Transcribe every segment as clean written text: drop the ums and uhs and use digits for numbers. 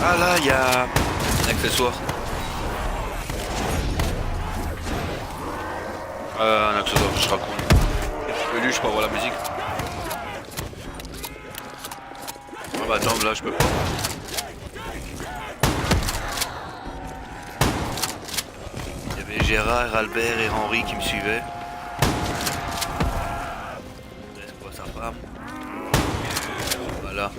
Ah là, il y a un accessoire. Un accessoire, je raconte. Je peux lui, je peux avoir la musique. Ah bah attends, là je peux pas. Il y avait Gérard, Albert et Henri qui me suivaient. Reste quoi sa femme. Voilà.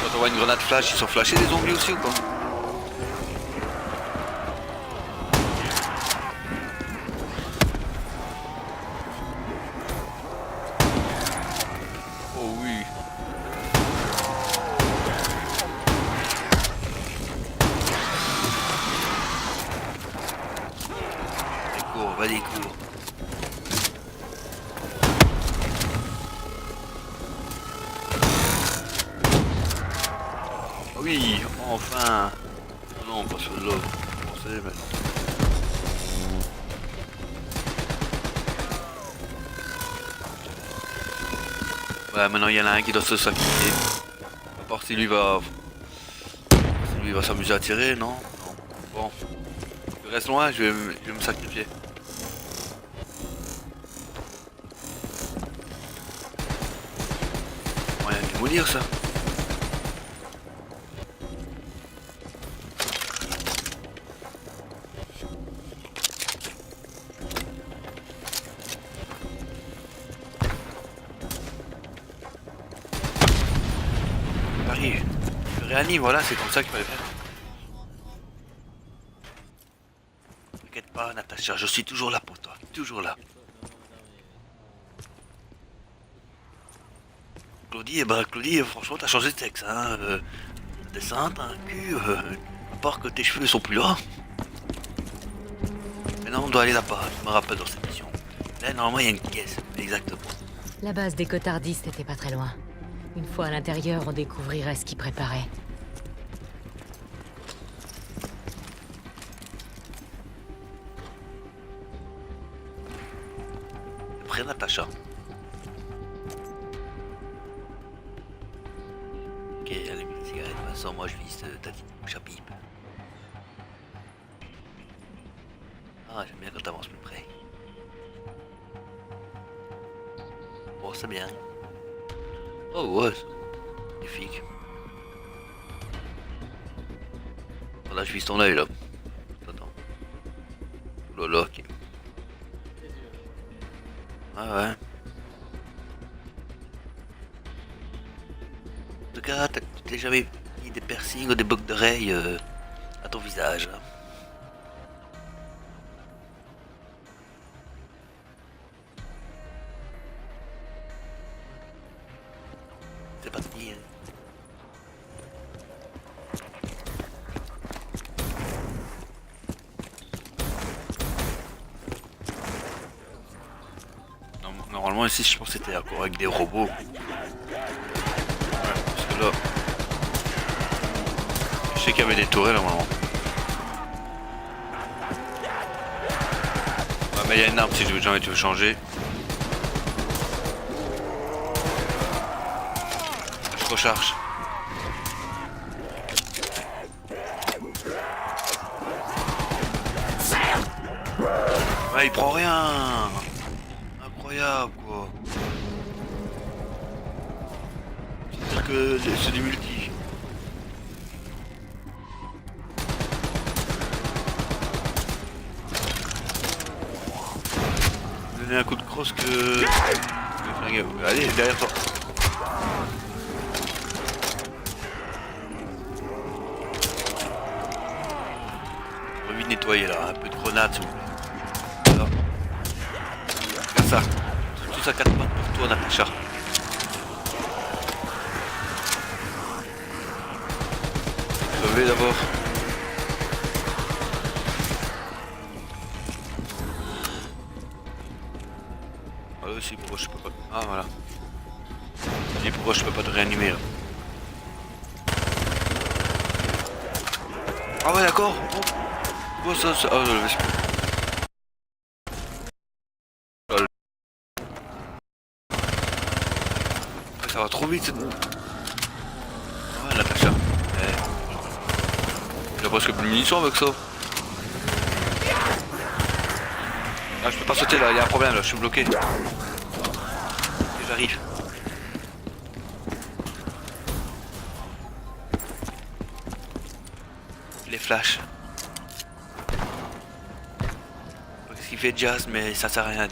Quand on voit une grenade flash, ils sont flashés les zombies aussi ou quoi? Oh oui. Allez, cours, vas-y, cours. Oui, enfin. Non, pas sur l'autre. Je pensais, mais... Ouais, maintenant il y en a un qui doit se sacrifier. À part si lui va... Si lui va s'amuser à tirer, non? Non. Bon. Je reste loin, je vais me sacrifier. Moyen de mourir ça. Paris. Je réanime, voilà, c'est comme ça qu'il fallait faire. T'inquiète pas, Natacha, je suis toujours là pour toi. Toujours là. Claudie, Claudie, franchement, t'as changé de sexe, hein. T'es sainte, t'as un cul, à part que tes cheveux sont plus là. Maintenant, on doit aller là-bas, je me rappelle dans cette mission. Là, normalement, il y a une caisse, exactement. La base des cotardistes n'était pas très loin. Une fois à l'intérieur, on découvrirait ce qu'ils préparaient. Après, Natacha. Ok, allez, une cigarette, de toute façon, moi, je vise Tati Chapip. Ah, j'aime bien quand t'avances plus près. Bon, c'est bien. Oh, ouais, c'est magnifique. Voilà, je vise ton œil, là. Attends. Oh là là, ok. Ah ouais. En tout cas, tu t'es jamais mis des piercings ou des boucles d'oreilles à ton visage, hein. C'est parti, hein. Normalement ici je pense que c'était encore avec des robots. Ouais, parce que là, je sais qu'il y avait des tourelles normalement. Ouais, mais il y a une arme si jamais tu veux changer. Je recharge. Ouais, il prend rien. Incroyable quoi. C'est-à-dire que c'est du multi. Donner un coup de crosse que... Allez, derrière toi. On va vite nettoyer là, un peu de grenade s'il vous plaît. Voilà. Regarde ça. Tout ça 4 pattes pour toi Natacha. Crever d'abord. aussi, pourquoi je peux pas... Ah voilà. Je dis pourquoi je peux pas te réanimer là. Ah ouais d'accord. Oh ça... Oh le vaisseau. Ça va trop vite cette... Ah Natacha. Il a presque plus de munitions avec ça. Ah je peux pas sauter là, il y a un problème là, je suis bloqué. Et j'arrive. Les flashs. Qu'est-ce qu'il fait Jazz mais ça sert à rien.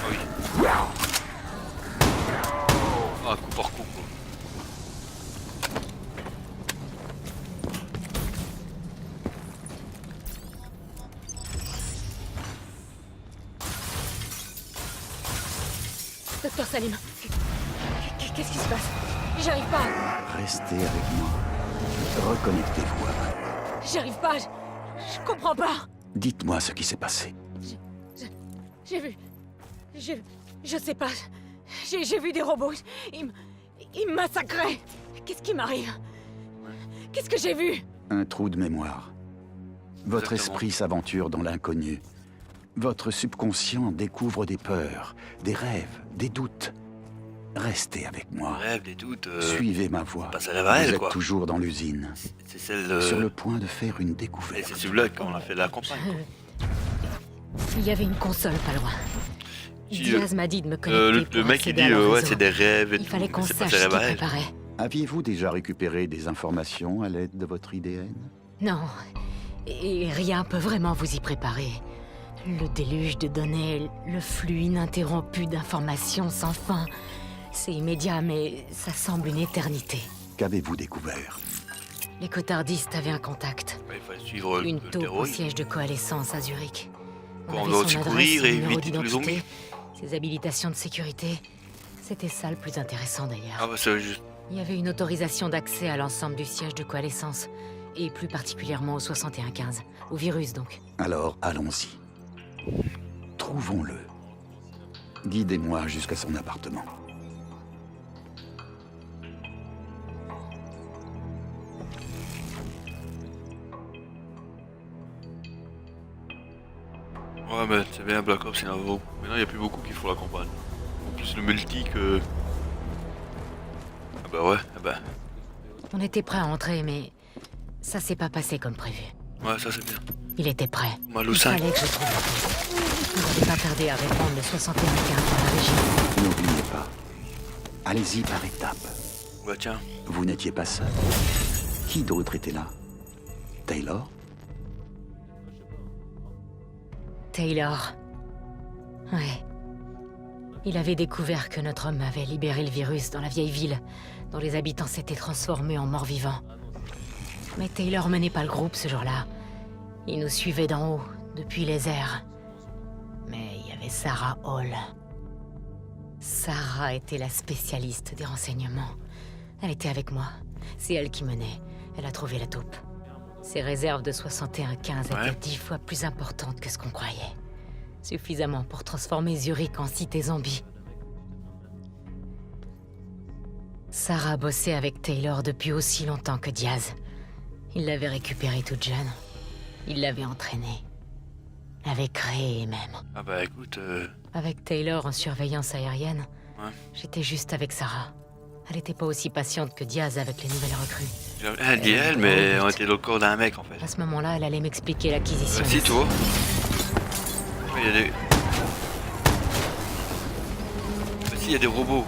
Oui. Ah coup par coup quoi. Docteur Salim, qu'est-ce qui se passe? J'arrive pas. Restez avec moi. Reconnectez-vous à moi. J'arrive pas. Je comprends pas. Dites-moi ce qui s'est passé. J'ai vu... Je sais pas. J'ai vu des robots. Ils me massacraient. Qu'est-ce qui m'arrive? Qu'est-ce que j'ai vu? Un trou de mémoire. Votre Exactement. esprit s'aventure dans l'inconnu. Votre subconscient découvre des peurs, des rêves, des doutes. Restez avec moi. Rêve, des doutes. Suivez ma voie. Bah, ça rêve à Vous elle êtes quoi. toujours dans l'usine, C'est celle sur le point de faire une Et découverte. c'est celui-là qu'on a fait la campagne. quoi. Il y avait une console pas loin. Si, Diaz m'a dit de me connecter le pour mec il accéder dit à leur ouais réseau. c'est des rêves et Il tout. fallait qu'on C'est pas sache ses ce rêves qu'il à elle. préparait. Aviez-vous déjà récupéré des informations à l'aide de votre IDN? Non. Et rien peut vraiment vous y préparer. Le déluge de données, le flux ininterrompu d'informations sans fin. C'est immédiat, mais ça semble une éternité. Qu'avez-vous découvert? Les cotardistes avaient un contact. Ouais, il fallait suivre Une le taupe au terrorisme. siège de coalescence à Zurich. On avait doit son aussi adresse, courir son et numéro éviter tous les d'identité, zombies. ses habilitations de sécurité. C'était ça le plus intéressant d'ailleurs. Ah bah c'est juste. Il y avait une autorisation d'accès à l'ensemble du siège de coalescence. Et plus particulièrement au 6115. Au virus donc. Alors, allons-y. Trouvons-le. Guidez-moi jusqu'à son appartement. Ouais mais c'est bien Black Ops, il y en a beaucoup. Maintenant il n'y a plus beaucoup qui font la campagne. En plus le multi que... Ah bah ouais, ah bah... On était prêt à entrer, mais ça s'est pas passé comme prévu. Ouais ça c'est bien. Il était prêt. Malou Il 5. fallait que je trouve la clé. Il n'avait pas tardé à répondre le 6115 dans la région. N'oubliez pas. Allez-y par étapes. Bah tiens. Vous n'étiez pas seul. Qui d'autre était là? Taylor? Taylor. Ouais. Il avait découvert que notre homme avait libéré le virus dans la vieille ville, dont les habitants s'étaient transformés en morts-vivants. Mais Taylor menait pas le groupe ce jour-là. Il nous suivait d'en haut, depuis les airs. Mais il y avait Sarah Hall. Sarah était la spécialiste des renseignements. Elle était avec moi. C'est elle qui menait. Elle a trouvé la taupe. Ses réserves de 6115 Ouais. étaient 10 fois plus importantes que ce qu'on croyait. Suffisamment pour transformer Zurich en cité zombie. Sarah bossait avec Taylor depuis aussi longtemps que Diaz. Il l'avait récupérée toute jeune. Il l'avait entraînée. L'avait créée même. Ah bah écoute... Avec Taylor en surveillance aérienne, Ouais. j'étais juste avec Sarah. Elle était pas aussi patiente que Diaz avec les nouvelles recrues. Elle dit elle mais on était dans le corps d'un mec en fait. À ce moment-là, elle allait m'expliquer l'acquisition. Si tu vois. Il y a des... Bah, si il y a des robots.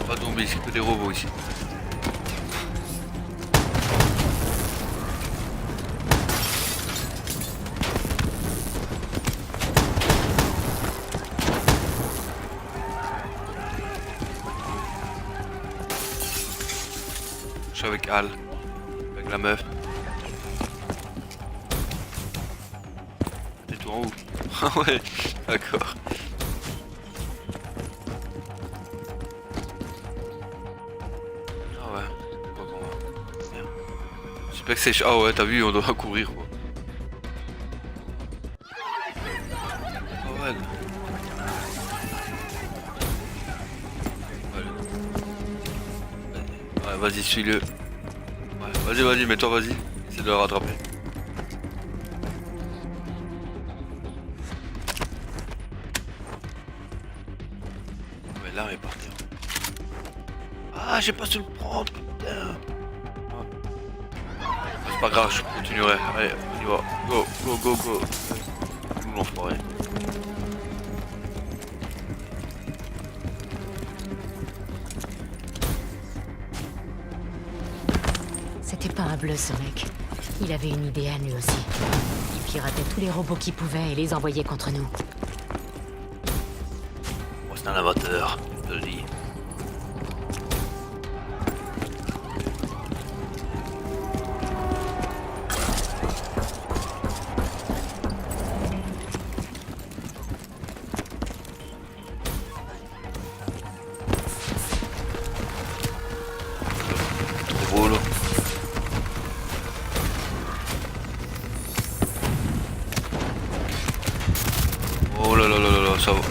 Pas de zombies, c'est que des robots ici. Je suis avec Al, avec la meuf. T'es tout en haut. Ah ouais, d'accord. Ah ouais, c'est pas comment. J'espère que c'est... Ah ouais, t'as vu, on doit courir quoi. Ah ouais. Ouais, vas-y, suis-le. Ouais, vas-y, mets-toi, vas-y. Essaie de le rattraper. Mais là, on est parti. Ah, j'ai pas su le prendre, putain. C'est pas grave, je continuerai. Allez, on y va. Go, go, go, go. Nous l'enfoiré. C'était pas un bleu, ce mec. Il avait une idée à lui aussi. Il piratait tous les robots qu'il pouvait et les envoyait contre nous. Moi, c'est un amateur, je te le dis. Trop beau, là. Oh là là là là là, ça va.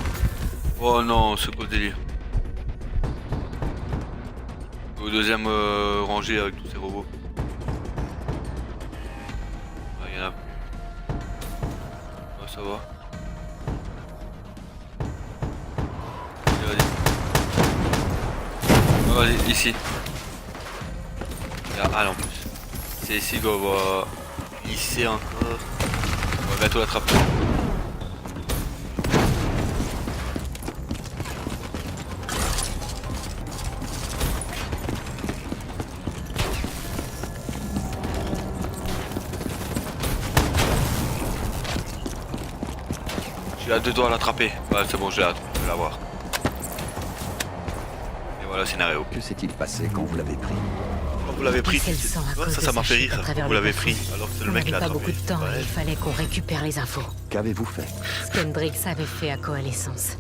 Oh non, c'est quoi le délire? Au deuxième rangée avec tous ces robots. Ah, il y en a plus. Ah, ça va. Allez, vas-y. Ah, vas-y, ici. Ah, en plus. C'est ici qu'on va glisser encore. On va bientôt l'attraper. J'ai à 2 doigts à l'attraper. Ouais, c'est bon, je vais l'avoir. Et voilà, scénario. Que s'est-il passé quand vous l'avez pris? Quand vous l'avez pris, C'est le sang à cause ça de m'a sa fait chute rire. à travers Vous le l'avez plafond. pris, alors que c'est le On mec qui l'a n'avait pas attrapé. beaucoup de temps et Ouais. il fallait qu'on récupère les infos. Qu'avez-vous fait? Ce qu'Hendrix avait fait à Coalescence.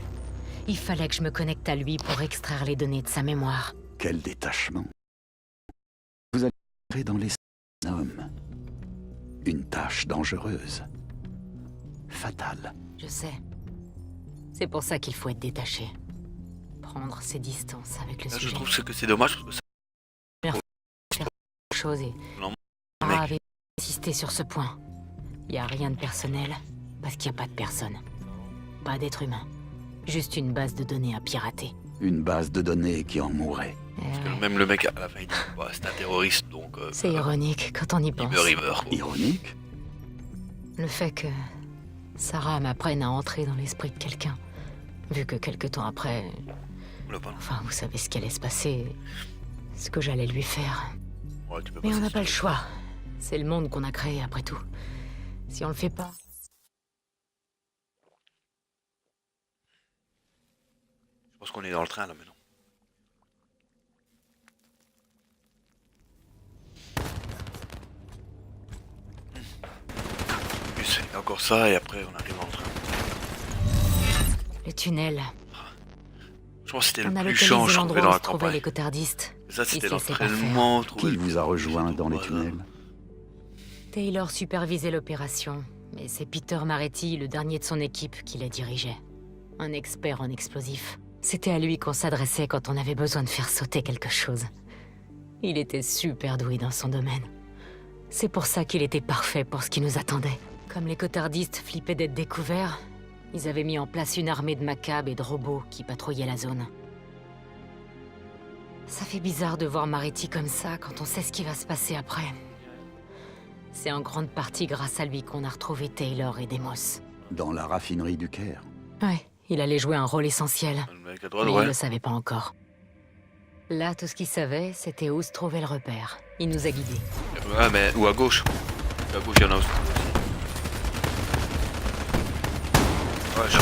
Il fallait que je me connecte à lui pour extraire les données de sa mémoire. Quel détachement. Vous allez entrer dans les hommes. Une tâche dangereuse. Fatale. Je sais. C'est pour ça qu'il faut être détaché. Prendre ses distances avec le Là, je sujet. trouve que c'est dommage parce que ça... Chose et Non, Sarah mec. avait insisté sur ce point. Il n'y a rien de personnel parce qu'il n'y a pas de personne. Pas d'être humain. Juste une base de données à pirater. Une base de données qui en mourrait. Eh ouais. Même le mec à la fin il dit bah, c'est un terroriste donc C'est ironique quand on y pense. il meurt. Quoi. Ironique? Le fait que Sarah m'apprenne à entrer dans l'esprit de quelqu'un. Vu que quelque temps après, Oula, pardon. enfin vous savez ce qui allait se passer, ce que j'allais lui faire. Ouais, tu peux Mais on passer n'a si pas le tu veux. choix. C'est le monde qu'on a créé après tout. Si on le fait pas... Je pense qu'on est dans le train là maintenant. Plus, il y a encore ça et après on arrive dans le train. Le tunnel. Je pense que c'était le On a plus chiant, localisé je trouvais l'endroit dans où la se trouvaient campagne. les cotardistes. Ça c'était Ici, c'est pas l'entraînement. Qui vous a rejoint dans les tunnels? Taylor supervisait l'opération, mais c'est Peter Maretti, le dernier de son équipe, qui la dirigeait. Un expert en explosifs. C'était à lui qu'on s'adressait quand on avait besoin de faire sauter quelque chose. Il était super doué dans son domaine. C'est pour ça qu'il était parfait pour ce qui nous attendait. Comme les cotardistes flippaient d'être découverts, ils avaient mis en place une armée de macabres et de robots qui patrouillaient la zone. Ça fait bizarre de voir Maretti comme ça quand on sait ce qui va se passer après. C'est en grande partie grâce à lui qu'on a retrouvé Taylor et Demos. Dans la raffinerie du Caire. Ouais, il allait jouer un rôle essentiel, Le mec à droite, mais il ouais. le savait pas encore. Là, tout ce qu'il savait, c'était où se trouvait le repère. Il nous a guidés. Ouais, mais ou à gauche. À gauche, il y en a aussi. Ouais, je